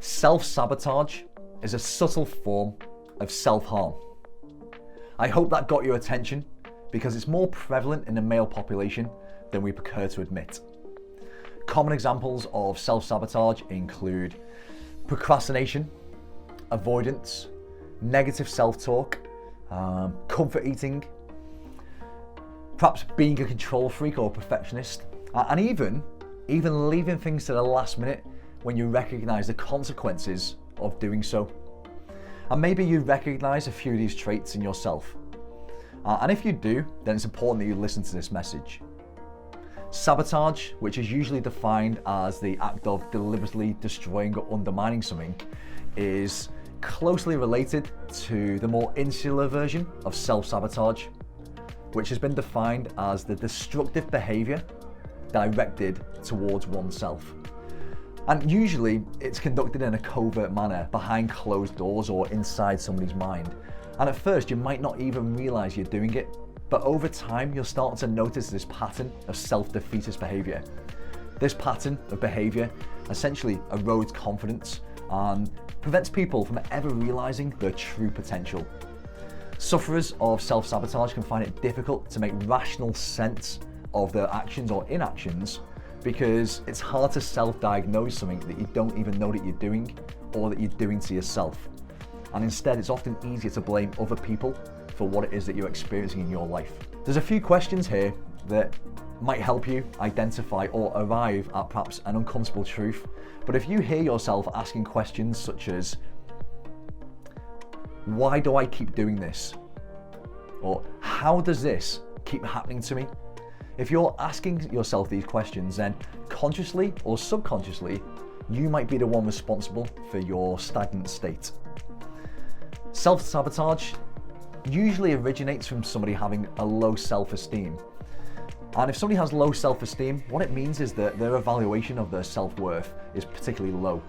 Self-sabotage is a subtle form of self-harm. I hope that got your attention because it's more prevalent in the male population than we prefer to admit. Common examples of self-sabotage include procrastination, avoidance, negative self-talk, comfort eating, perhaps being a control freak or a perfectionist, and even leaving things to the last minute when you recognize the consequences of doing so. And maybe you recognize a few of these traits in yourself. And if you do, then it's important that you listen to this message. Sabotage, which is usually defined as the act of deliberately destroying or undermining something, is closely related to the more insular version of self-sabotage, which has been defined as the destructive behavior directed towards oneself. And usually it's conducted in a covert manner behind closed doors or inside somebody's mind. And at first you might not even realize you're doing it, but over time you'll start to notice this pattern of self-defeatist behavior. This pattern of behavior essentially erodes confidence and prevents people from ever realizing their true potential. Sufferers of self-sabotage can find it difficult to make rational sense of their actions or inactions because it's hard to self-diagnose something that you don't even know that you're doing or that you're doing to yourself. And instead, it's often easier to blame other people for what it is that you're experiencing in your life. There's a few questions here that might help you identify or arrive at perhaps an uncomfortable truth. But if you hear yourself asking questions such as, why do I keep doing this? Or how does this keep happening to me? If you're asking yourself these questions, then consciously or subconsciously, you might be the one responsible for your stagnant state. Self-sabotage usually originates from somebody having a low self-esteem. And if somebody has low self-esteem, what it means is that their evaluation of their self-worth is particularly low.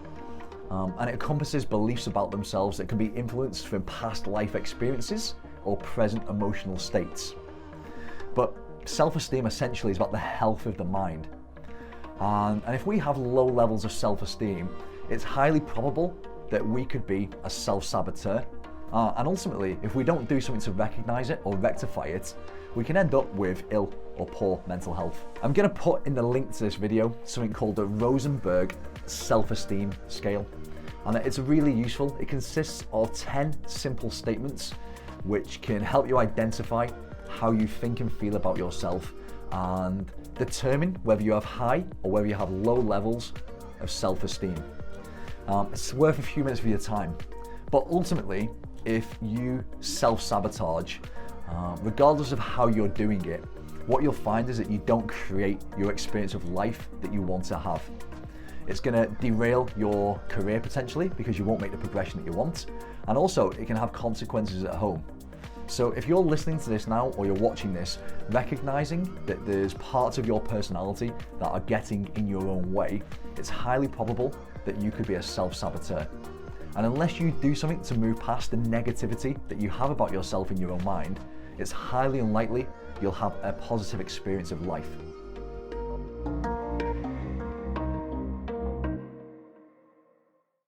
And it encompasses beliefs about themselves that can be influenced from past life experiences or present emotional states. But self-esteem essentially is about the health of the mind. And if we have low levels of self-esteem, it's highly probable that we could be a self-saboteur. And ultimately, if we don't do something to recognize it or rectify it, we can end up with ill or poor mental health. I'm going to put in the link to this video something called the Rosenberg Self-Esteem Scale. And it's really useful. It consists of 10 simple statements which can help you identify how you think and feel about yourself and determine whether you have high or whether you have low levels of self-esteem. It's worth a few minutes of your time. But ultimately, if you self-sabotage, regardless of how you're doing it, what you'll find is that you don't create your experience of life that you want to have. It's going to derail your career potentially because you won't make the progression that you want. And also, it can have consequences at home. So if you're listening to this now or you're watching this, recognizing that there's parts of your personality that are getting in your own way, it's highly probable that you could be a self-saboteur. And unless you do something to move past the negativity that you have about yourself in your own mind, it's highly unlikely you'll have a positive experience of life.